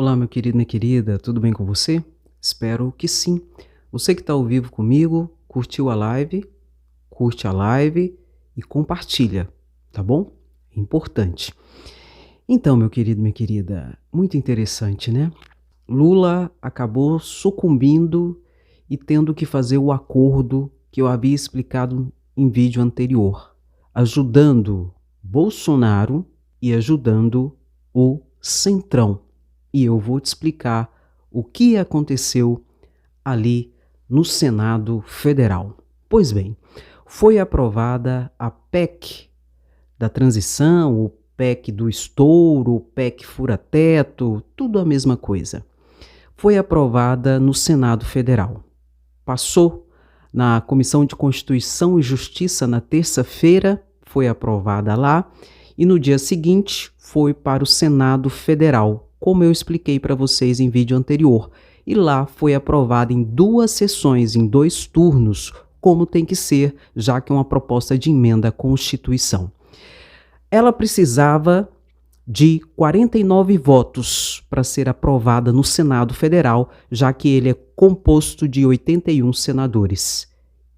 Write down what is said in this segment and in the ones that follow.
Olá, meu querido, minha querida, tudo bem com você? Espero que sim. Você que está ao vivo comigo, curtiu a live, curte a live e compartilha, tá bom? É importante. Então, meu querido, minha querida, muito interessante, né? Lula acabou sucumbindo e tendo que fazer o acordo que eu havia explicado em vídeo anterior, ajudando Bolsonaro e ajudando o Centrão. E eu vou te explicar o que aconteceu ali no Senado Federal. Pois bem, foi aprovada a PEC da transição, o PEC do estouro, o PEC fura-teto, tudo a mesma coisa. Foi aprovada no Senado Federal. Passou na Comissão de Constituição e Justiça na terça-feira, foi aprovada lá, e no dia seguinte foi para o Senado Federal, como eu expliquei para vocês em vídeo anterior. E lá foi aprovada em 2 sessões, em 2 turnos, como tem que ser, já que é uma proposta de emenda à Constituição. Ela precisava de 49 votos para ser aprovada no Senado Federal, já que ele é composto de 81 senadores.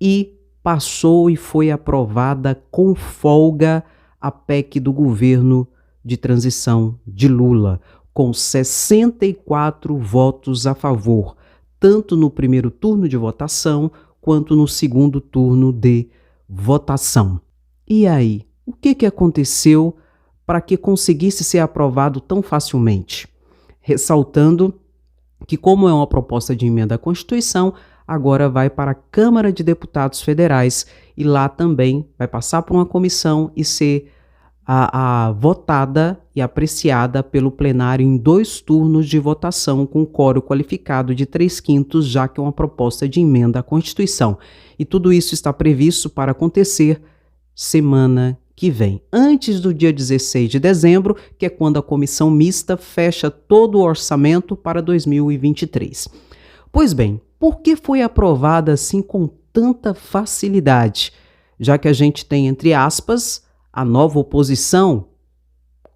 E passou e foi aprovada com folga a PEC do governo de transição de Lula, com 64 votos a favor, tanto no primeiro turno de votação quanto no segundo turno de votação. E aí, o que aconteceu para que conseguisse ser aprovado tão facilmente? Ressaltando que, como é uma proposta de emenda à Constituição, agora vai para a Câmara de Deputados Federais e lá também vai passar por uma comissão e ser votada e apreciada pelo plenário em 2 turnos de votação com quórum qualificado de 3/5, já que é uma proposta de emenda à Constituição. E tudo isso está previsto para acontecer semana que vem, antes do dia 16 de dezembro, que é quando a comissão mista fecha todo o orçamento para 2023. Pois bem, por que foi aprovada assim com tanta facilidade? Já que a gente tem, entre aspas, a nova oposição,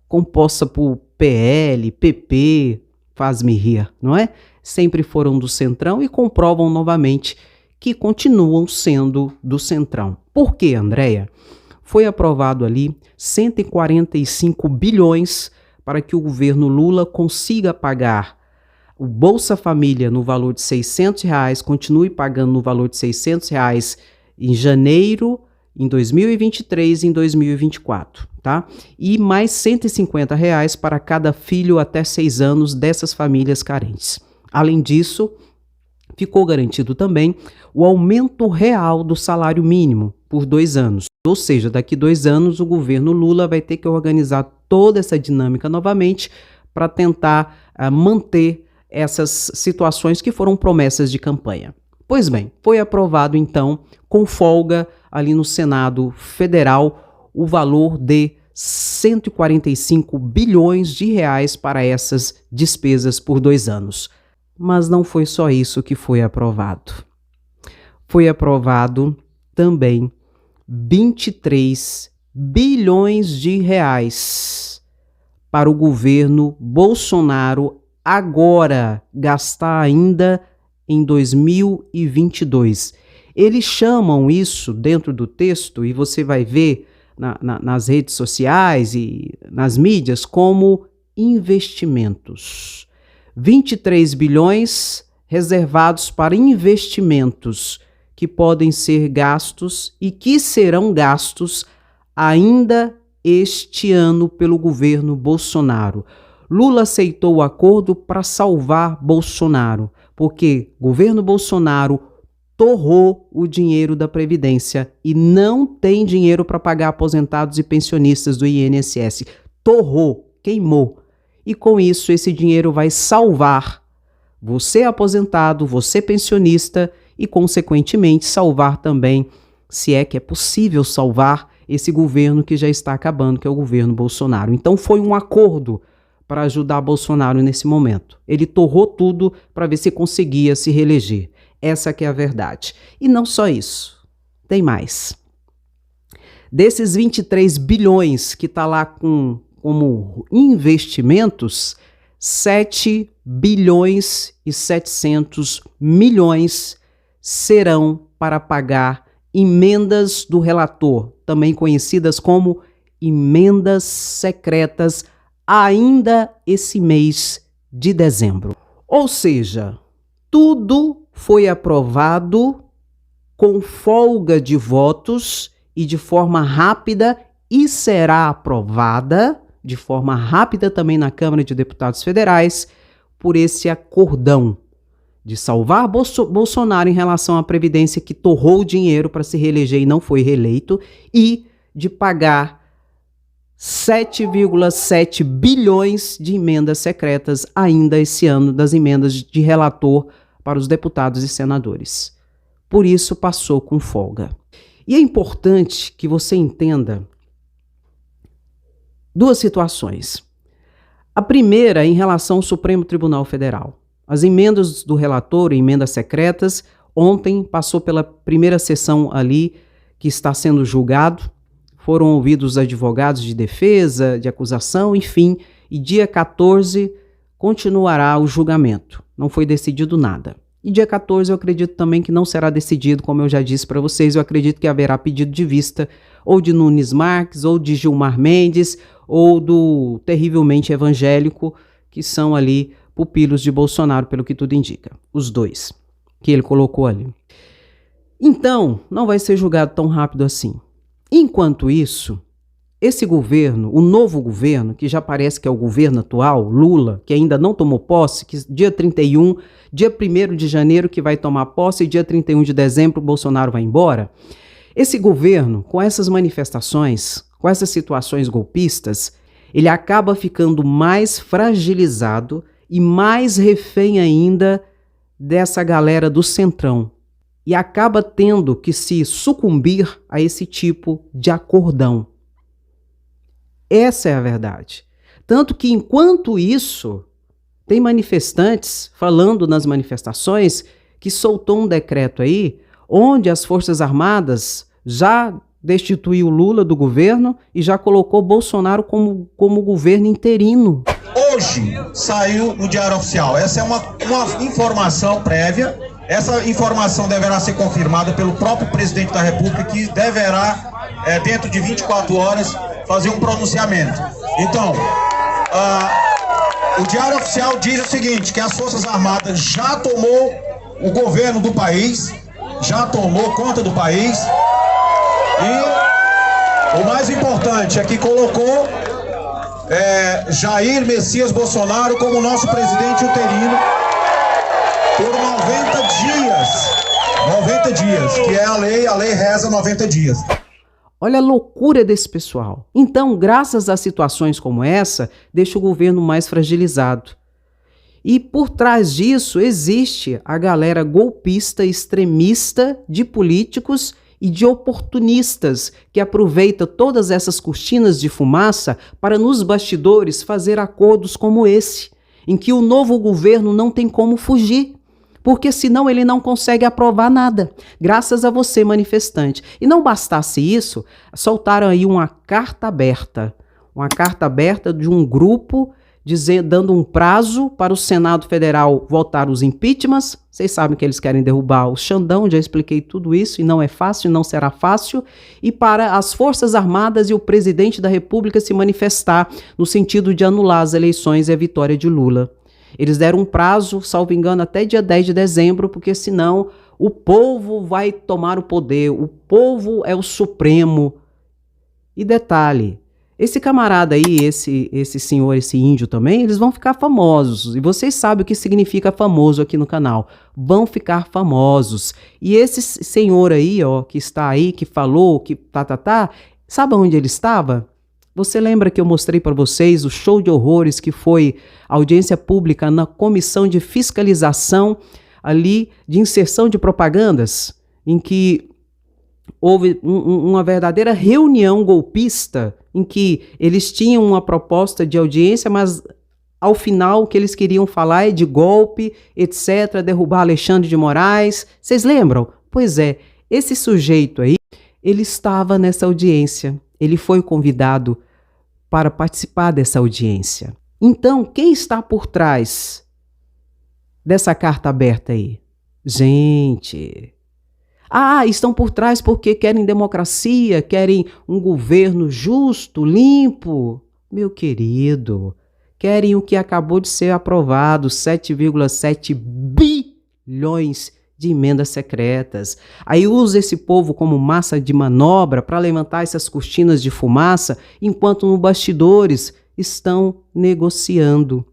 composta por PL, PP, faz-me rir, não é? Sempre foram do Centrão e comprovam novamente que continuam sendo do Centrão. Por quê, Andréia? Foi aprovado ali 145 bilhões para que o governo Lula consiga pagar o Bolsa Família no valor de R$600, continue pagando no valor de R$600 em janeiro, em 2023 e em 2024, tá? E mais R$150 para cada filho até 6 anos dessas famílias carentes. Além disso, ficou garantido também o aumento real do salário mínimo por 2 anos. Ou seja, daqui 2 anos o governo Lula vai ter que organizar toda essa dinâmica novamente para tentar manter essas situações que foram promessas de campanha. Pois bem, foi aprovado então, com folga, ali no Senado Federal, o valor de 145 bilhões de reais para essas despesas por 2 anos. Mas não foi só isso que foi aprovado. Foi aprovado também 23 bilhões de reais para o governo Bolsonaro agora gastar ainda em 2022. Eles chamam isso dentro do texto, e você vai ver nas redes sociais e nas mídias, como investimentos. 23 bilhões reservados para investimentos que podem ser gastos e que serão gastos ainda este ano pelo governo Bolsonaro. Lula aceitou o acordo para salvar Bolsonaro, porque o governo Bolsonaro torrou o dinheiro da Previdência e não tem dinheiro para pagar aposentados e pensionistas do INSS. Torrou, queimou. E com isso, esse dinheiro vai salvar você aposentado, você pensionista e, consequentemente, salvar também, se é que é possível salvar, esse governo que já está acabando, que é o governo Bolsonaro. Então foi um acordo para ajudar Bolsonaro nesse momento. Ele torrou tudo para ver se conseguia se reeleger. Essa que é a verdade. E não só isso, tem mais. Desses 23 bilhões que está lá como investimentos, 7 bilhões e 700 milhões serão para pagar emendas do relator, também conhecidas como emendas secretas, ainda esse mês de dezembro. Ou seja, tudo foi aprovado com folga de votos e de forma rápida e será aprovada de forma rápida também na Câmara de Deputados Federais por esse acordão de salvar Bolsonaro em relação à Previdência, que torrou dinheiro para se reeleger e não foi reeleito, e de pagar 7,7 bilhões de emendas secretas ainda esse ano, das emendas de relator para os deputados e senadores. Por isso passou com folga. E é importante que você entenda duas situações. A primeira em relação ao Supremo Tribunal Federal. As emendas do relator, emendas secretas, ontem passou pela primeira sessão ali que está sendo julgado. Foram ouvidos os advogados de defesa, de acusação, enfim, e dia 14 continuará o julgamento. Não foi decidido nada. E dia 14 eu acredito também que não será decidido, como eu já disse para vocês, eu acredito que haverá pedido de vista ou de Nunes Marques, ou de Gilmar Mendes, ou do terrivelmente evangélico, que são ali pupilos de Bolsonaro, pelo que tudo indica. Os dois que ele colocou ali. Então, não vai ser julgado tão rápido assim. Enquanto isso, esse governo, o novo governo, que já parece que é o governo atual, Lula, que ainda não tomou posse, que dia 31, dia 1º de janeiro que vai tomar posse e dia 31 de dezembro Bolsonaro vai embora, esse governo, com essas manifestações, com essas situações golpistas, ele acaba ficando mais fragilizado e mais refém ainda dessa galera do Centrão. E acaba tendo que se sucumbir a esse tipo de acordão. Essa é a verdade. Tanto que, enquanto isso, tem manifestantes falando nas manifestações que soltou um decreto aí, onde as Forças Armadas já destituiu Lula do governo e já colocou Bolsonaro como governo interino. Hoje saiu no Diário Oficial. Essa é uma informação prévia. Essa informação deverá ser confirmada pelo próprio presidente da República, que deverá, dentro de 24 horas, fazer um pronunciamento. Então, o Diário Oficial diz o seguinte, que as Forças Armadas já tomou o governo do país, já tomou conta do país, e o mais importante é que colocou Jair Messias Bolsonaro como nosso presidente interino por 90 dias, que é a lei reza 90 dias. Olha a loucura desse pessoal. Então, graças a situações como essa, deixa o governo mais fragilizado. E por trás disso existe a galera golpista, extremista de políticos e de oportunistas que aproveita todas essas cortinas de fumaça para nos bastidores fazer acordos como esse, em que o novo governo não tem como fugir, porque senão ele não consegue aprovar nada, graças a você, manifestante. E não bastasse isso, soltaram aí uma carta aberta de um grupo dando um prazo para o Senado Federal votar os impeachments. Vocês sabem que eles querem derrubar o Xandão, já expliquei tudo isso, e não é fácil, não será fácil, e para as Forças Armadas e o presidente da República se manifestar no sentido de anular as eleições e a vitória de Lula. Eles deram um prazo, salvo engano, até dia 10 de dezembro, porque senão o povo vai tomar o poder, o povo é o supremo. E detalhe, esse camarada aí, esse senhor, esse índio também, eles vão ficar famosos. E vocês sabem o que significa famoso aqui no canal. Vão ficar famosos. E esse senhor aí, ó, que está aí, que falou, que sabe onde ele estava? Você lembra que eu mostrei para vocês o show de horrores que foi a audiência pública na Comissão de Fiscalização ali de inserção de propagandas, em que houve uma verdadeira reunião golpista, em que eles tinham uma proposta de audiência, mas ao final o que eles queriam falar é de golpe, etc., derrubar Alexandre de Moraes. Vocês lembram? Pois é, esse sujeito aí, ele estava nessa audiência. Ele foi convidado para participar dessa audiência. Então, quem está por trás dessa carta aberta aí? Gente... estão por trás porque querem democracia, querem um governo justo, limpo. Meu querido, querem o que acabou de ser aprovado, 7,7 bilhões de emendas secretas. Aí usa esse povo como massa de manobra para levantar essas cortinas de fumaça, enquanto nos bastidores estão negociando.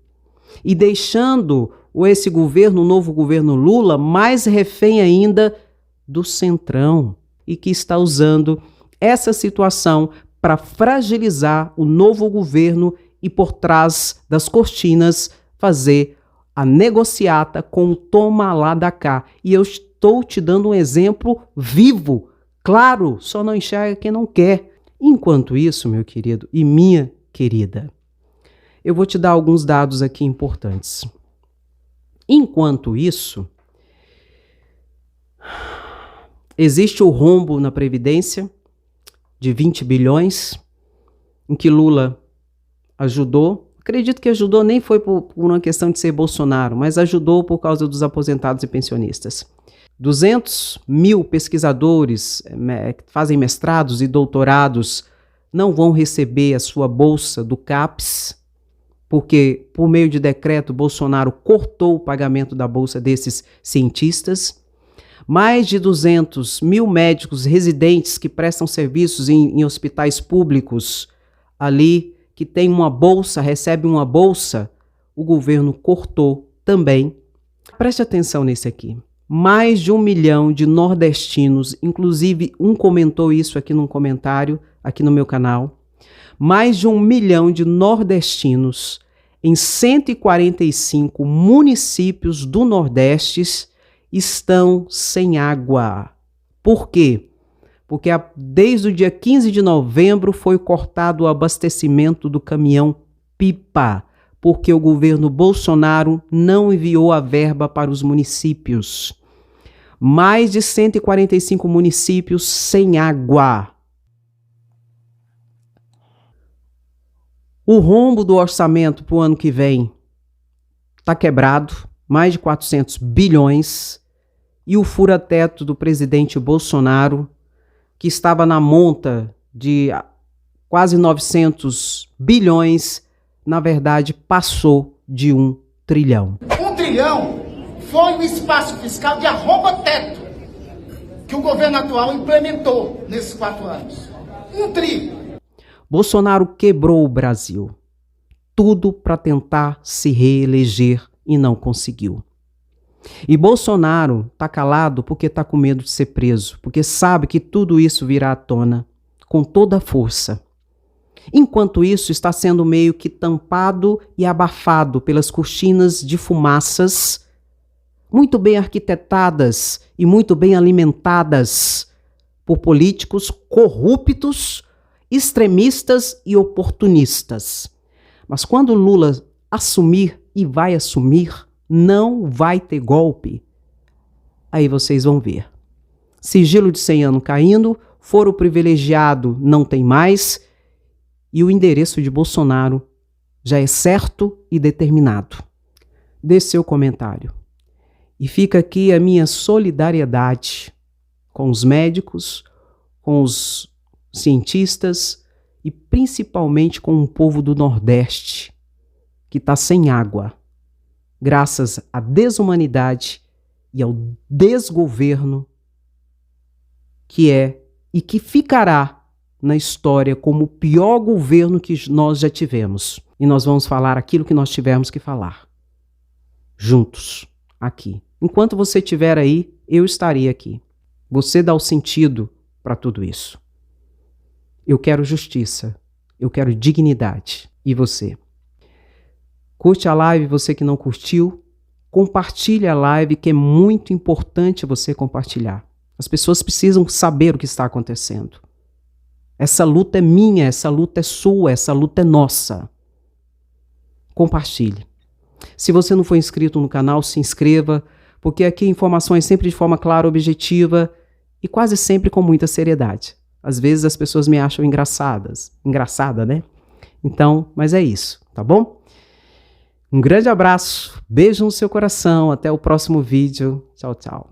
E deixando esse governo, o novo governo Lula, mais refém ainda do Centrão, e que está usando essa situação para fragilizar o novo governo e, por trás das cortinas, fazer a negociata com o toma lá da cá. E eu estou te dando um exemplo vivo, claro, só não enxerga quem não quer. Enquanto isso, meu querido e minha querida, eu vou te dar alguns dados aqui importantes. Enquanto isso, existe o rombo na Previdência de 20 bilhões, em que Lula ajudou. Acredito que ajudou, nem foi por uma questão de ser Bolsonaro, mas ajudou por causa dos aposentados e pensionistas. 200 mil pesquisadores que fazem mestrados e doutorados não vão receber a sua bolsa do CAPES, porque, por meio de decreto, Bolsonaro cortou o pagamento da bolsa desses cientistas. Mais de 200 mil médicos residentes que prestam serviços em hospitais públicos ali, que tem uma bolsa, recebe uma bolsa, o governo cortou também. Preste atenção nesse aqui. Mais de 1 milhão de nordestinos, inclusive um comentou isso aqui num comentário, aqui no meu canal. Mais de 1 milhão de nordestinos em 145 municípios do Nordeste estão sem água. Por quê? Porque desde o dia 15 de novembro foi cortado o abastecimento do caminhão-pipa, porque o governo Bolsonaro não enviou a verba para os municípios. Mais de 145 municípios sem água. O rombo do orçamento para o ano que vem está quebrado, mais de 400 bilhões, e o fura-teto do presidente Bolsonaro, que estava na monta de quase 900 bilhões, na verdade passou de 1 trilhão. 1 trilhão foi o espaço fiscal de arromba-teto que o governo atual implementou nesses 4 anos. 1 trilhão. Bolsonaro quebrou o Brasil. Tudo para tentar se reeleger e não conseguiu. E Bolsonaro está calado porque está com medo de ser preso, porque sabe que tudo isso virá à tona com toda a força. Enquanto isso, está sendo meio que tampado e abafado pelas cortinas de fumaças muito bem arquitetadas e muito bem alimentadas por políticos corruptos, extremistas e oportunistas. Mas quando Lula assumir, e vai assumir, não vai ter golpe. Aí vocês vão ver. Sigilo de 100 anos caindo, foro privilegiado não tem mais, e o endereço de Bolsonaro já é certo e determinado. Dê seu comentário. E fica aqui a minha solidariedade com os médicos, com os cientistas e principalmente com o povo do Nordeste, que está sem água, graças à desumanidade e ao desgoverno que é e que ficará na história como o pior governo que nós já tivemos. E nós vamos falar aquilo que nós tivermos que falar. Juntos, aqui. Enquanto você estiver aí, eu estarei aqui. Você dá o sentido para tudo isso. Eu quero justiça. Eu quero dignidade. E você? Curte a live, você que não curtiu. Compartilhe a live, que é muito importante você compartilhar. As pessoas precisam saber o que está acontecendo. Essa luta é minha, essa luta é sua, essa luta é nossa. Compartilhe. Se você não for inscrito no canal, se inscreva, porque aqui informações sempre de forma clara, objetiva e quase sempre com muita seriedade. Às vezes as pessoas me acham engraçada, né? Então, mas é isso, tá bom? Um grande abraço, beijo no seu coração, até o próximo vídeo. Tchau, tchau.